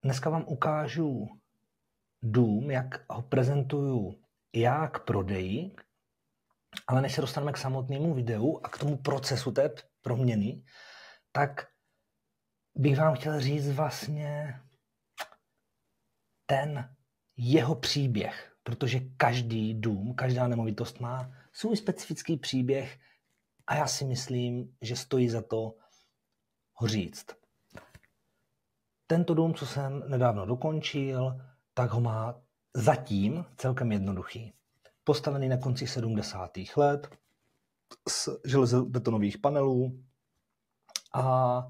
dneska vám ukážu dům, jak ho prezentuju já k prodeji, ale než se dostaneme k samotnému videu a k tomu procesu té proměny, tak bych vám chtěl říct vlastně ten jeho příběh, protože každý dům, každá nemovitost má svůj specifický příběh a já si myslím, že stojí za to ho říct. Tento dům, co jsem nedávno dokončil, tak ho má zatím celkem jednoduchý. Postavený na konci 70. let z železobetonových panelů a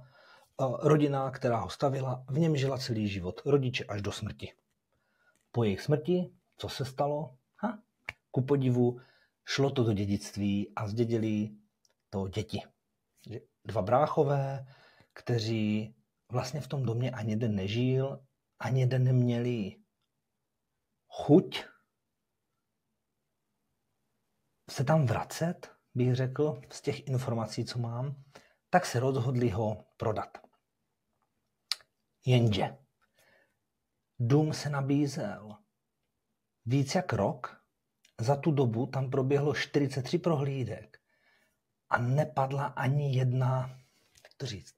rodina, která ho stavila, v něm žila celý život, rodiče až do smrti. Po jejich smrti, co se stalo? Ku podivu, šlo to do dědictví a zdědili to děti. 2 bráchové, kteří vlastně v tom domě ani jeden nežil, ani jeden neměli chuť se tam vracet, bych řekl, z těch informací, co mám, tak se rozhodli ho prodat. Jenže dům se nabízel víc jak rok, za tu dobu tam proběhlo 43 prohlídek a nepadla ani jedna, jak to říct,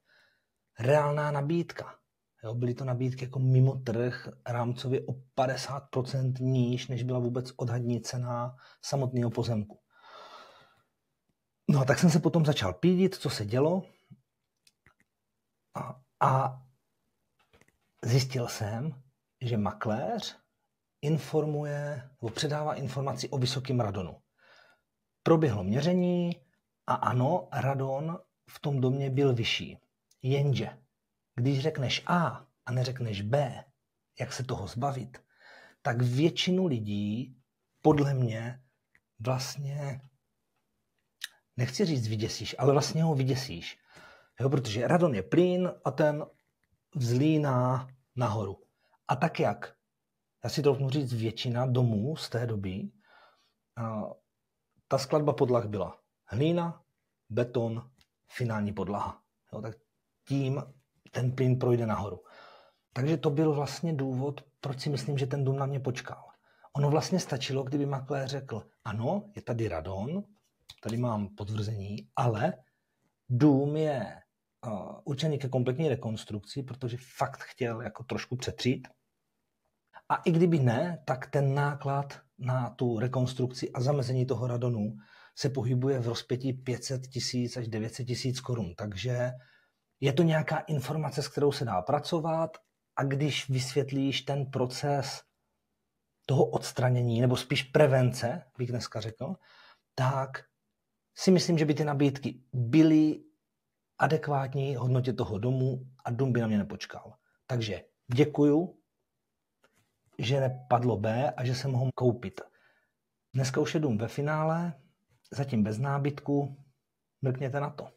reálná nabídka. Jo, byly to nabídky jako mimo trh, rámcově o 50% níž, než byla vůbec odhadní cena samotného pozemku. No a tak jsem se potom začal pídit, co se dělo a zjistil jsem, že makléř informuje nebo předává informaci o vysokém radonu. Proběhlo měření a ano, radon v tom domě byl vyšší. Jenže když řekneš A a neřekneš B, jak se toho zbavit, tak většinu lidí podle mě vlastně, nechci říct vyděsíš, ale vlastně ho vyděsíš. Jo, protože radon je plyn a ten vzlíná nahoru. A tak jak? Já si troufnu říct, většina domů z té doby, ta skladba podlah byla hlína, beton, finální podlaha. Jo, tak tím ten plyn projde nahoru. Takže to byl vlastně důvod, proč si myslím, že ten dům na mě počkal. Ono vlastně stačilo, kdyby makléř řekl, ano, je tady radon, tady mám potvrzení, ale dům je určený ke kompletní rekonstrukci, protože fakt chtěl jako trošku přetřít. A i kdyby ne, tak ten náklad na tu rekonstrukci a zamezení toho radonu se pohybuje v rozpětí 500 000 až 900 000 korun. Takže je to nějaká informace, s kterou se dá pracovat a když vysvětlíš ten proces toho odstranění, nebo spíš prevence, bych dneska řekl, tak si myslím, že by ty nabídky byly adekvátní hodnotě toho domu a dům by na mě nepočkal. Takže děkuju, že nepadlo B a že jsem ho mohl koupit. Dneska už je dům ve finále, zatím bez nábytku, mrkněte na to.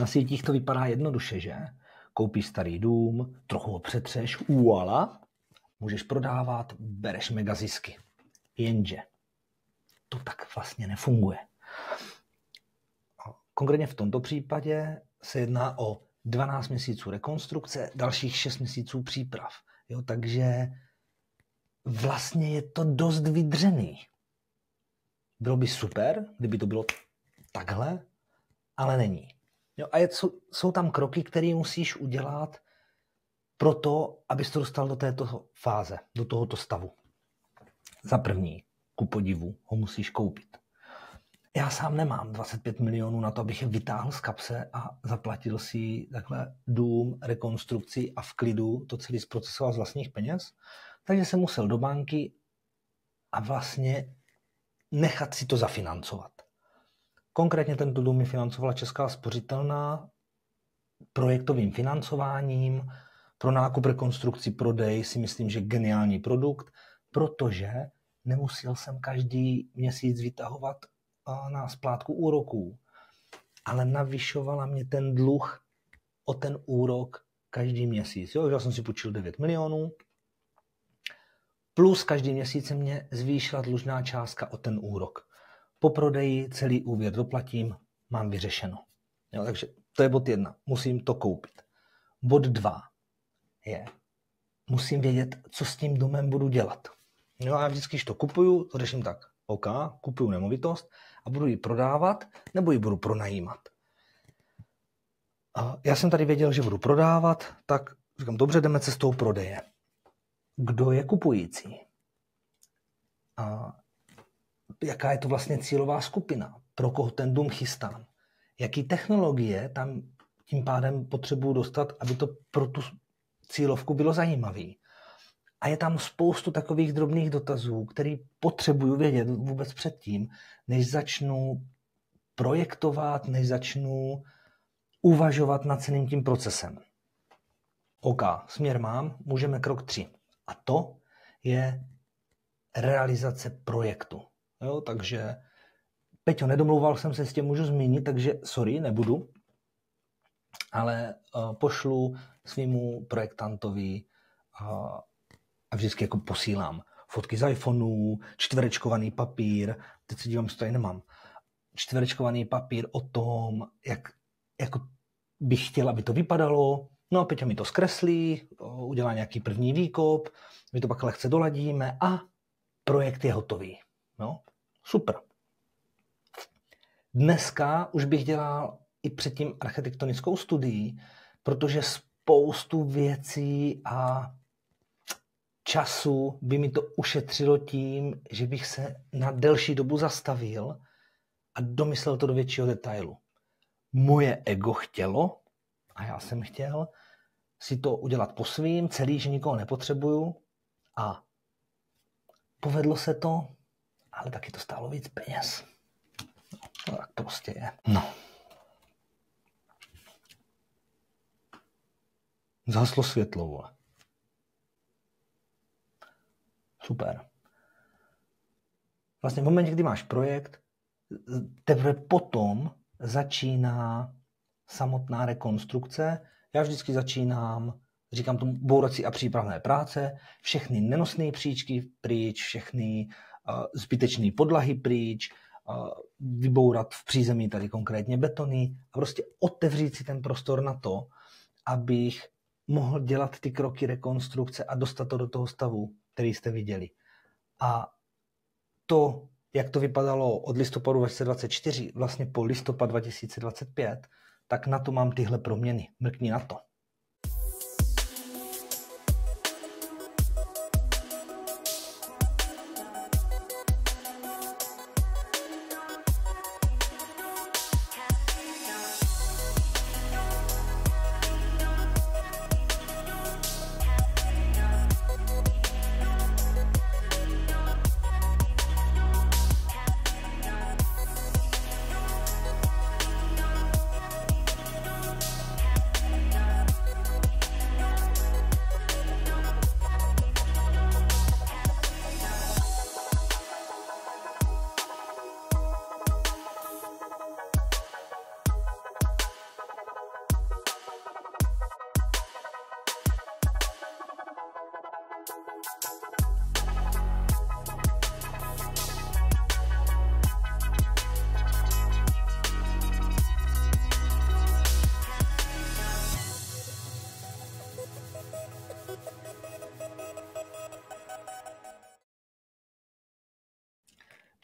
Na sítích to vypadá jednoduše, že? Koupíš starý dům, trochu ho přetřeš, uala, můžeš prodávat, bereš mega zisky. Jenže to tak vlastně nefunguje. Konkrétně v tomto případě se jedná o 12 měsíců rekonstrukce, dalších 6 měsíců příprav. Jo, takže vlastně je to dost vydřený. Bylo by super, kdyby to bylo takhle, ale není. Jo, a jsou tam kroky, které musíš udělat pro to, abys to dostal do této fáze, do tohoto stavu. Za první, ku podivu, ho musíš koupit. Já sám nemám 25 milionů na to, abych je vytáhl z kapse a zaplatil si takhle dům, rekonstrukci a v klidu to celý zprocesoval z vlastních peněz. Takže jsem musel do banky a vlastně nechat si to zafinancovat. Konkrétně tento dům mi financovala Česká spořitelna projektovým financováním. Pro nákup, rekonstrukci, prodej si myslím, že geniální produkt, protože nemusel jsem každý měsíc vytahovat na splátku úroků, ale navyšovala mě ten dluh o ten úrok každý měsíc. Jo, já jsem si půjčil 9 milionů, plus každý měsíc se mě zvýšila dlužná částka o ten úrok. Po prodeji celý úvěr doplatím, mám vyřešeno. Jo, takže to je bod 1. Musím to koupit. Bod 2 je, musím vědět, co s tím domem budu dělat. Jo, já vždycky, když to kupuju, to řeším tak. OK, kupuju nemovitost a budu ji prodávat, nebo ji budu pronajímat. Já jsem tady věděl, že budu prodávat, tak říkám, dobře, jdeme cestou prodeje. Kdo je kupující? Jaká je to vlastně cílová skupina? Pro koho ten dům chystám? Jaký technologie tam tím pádem potřebuju dostat, aby to pro tu cílovku bylo zajímavý? A je tam spoustu takových drobných dotazů, který potřebuju vědět vůbec předtím, než začnu projektovat, než začnu uvažovat nad celým tím procesem. OK, směr mám, můžeme krok 3. A to je realizace projektu. Jo, takže Peťo, nedomlouval jsem se s tím, můžu zmínit, takže sorry, nebudu, ale pošlu svýmu projektantovi a vždycky jako posílám fotky z iPhoneu, čtverečkovaný papír, teď se dívám, co tady nemám, čtverečkovaný papír o tom, jak jako bych chtěl, aby to vypadalo, no a Peťa mi to zkreslí, udělá nějaký první výkop, my to pak lehce doladíme a projekt je hotový. No, super. Dneska už bych dělal i předtím architektonickou studii, protože spoustu věcí a času by mi to ušetřilo tím, že bych se na delší dobu zastavil a domyslel to do většího detailu. Moje ego chtělo, a já jsem chtěl, si to udělat po svým, celý, že nikoho nepotřebuju a povedlo se to, ale taky to stálo víc peněz. No, tak prostě je. No. Zhaslo světlo, vole. Super. Vlastně v momentě, kdy máš projekt, teprve potom začíná samotná rekonstrukce. Já vždycky začínám, říkám tomu, bourací a přípravné práce, všechny nenosné příčky pryč, všechny zbytečné podlahy pryč, vybourat v přízemí tady konkrétně betony a prostě otevřít si ten prostor na to, abych mohl dělat ty kroky rekonstrukce a dostat to do toho stavu, který jste viděli. A to, jak to vypadalo od listopadu 2024, vlastně po listopad 2025, tak na to mám tyhle proměny. Mrkni na to.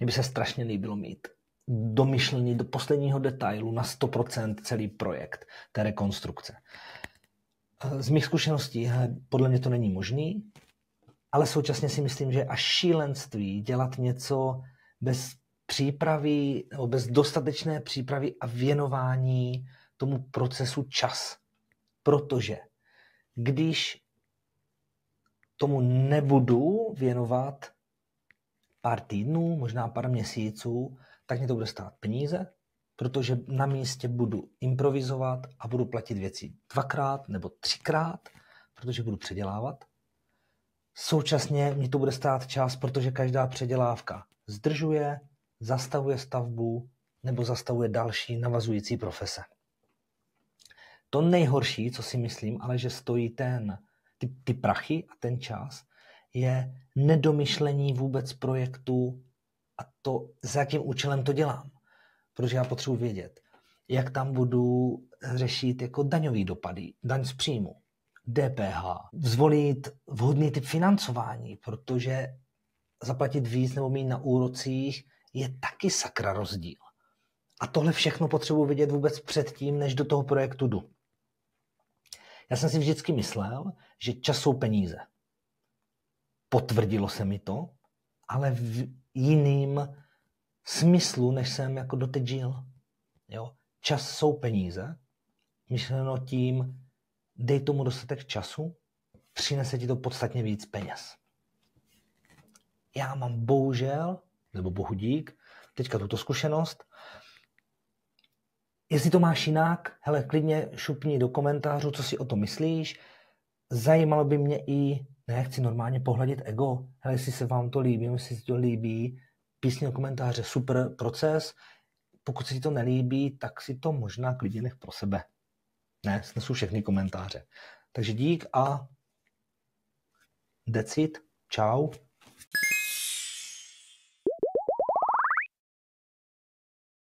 Mně by se strašně líbilo mít domyšlený do posledního detailu na 100% celý projekt té rekonstrukce. Z mých zkušeností podle mě to není možný, ale současně si myslím, že je až šílenství dělat něco bez přípravy nebo bez dostatečné přípravy a věnování tomu procesu čas. Protože když tomu nebudu věnovat pár týdnů, možná pár měsíců, tak mě to bude stát peníze, protože na místě budu improvizovat a budu platit věci 2x nebo 3x, protože budu předělávat. Současně mě to bude stát čas, protože každá předělávka zdržuje, zastavuje stavbu nebo zastavuje další navazující profese. To nejhorší, co si myslím, ale že stojí ty prachy a ten čas, je nedomyšlení vůbec projektu a to, za jakým účelem to dělám. Protože já potřebuji vědět, jak tam budu řešit jako daňový dopady, daň z příjmu, DPH, zvolit vhodný typ financování, protože zaplatit víc nebo méně na úrocích je taky sakra rozdíl. A tohle všechno potřebuji vědět vůbec předtím, než do toho projektu jdu. Já jsem si vždycky myslel, že čas jsou peníze. Potvrdilo se mi to, ale v jiným smyslu, než jsem jako doteď žil. Jo? Čas jsou peníze, myšleno tím, dej tomu dostatek času, přinese ti to podstatně víc peněz. Já mám bohužel, nebo bohudík, teďka tuto zkušenost. Jestli to máš jinak, hele, klidně šupni do komentářů, co si o tom myslíš. Zajímalo by mě i, chci normálně pohladit ego, hele, jestli se vám to líbí, jestli si to líbí, písni do komentáře, super proces. Pokud se ti to nelíbí, tak si to možná klidně nech pro sebe. Ne, snesu všechny komentáře. Takže dík a that's it. Čau.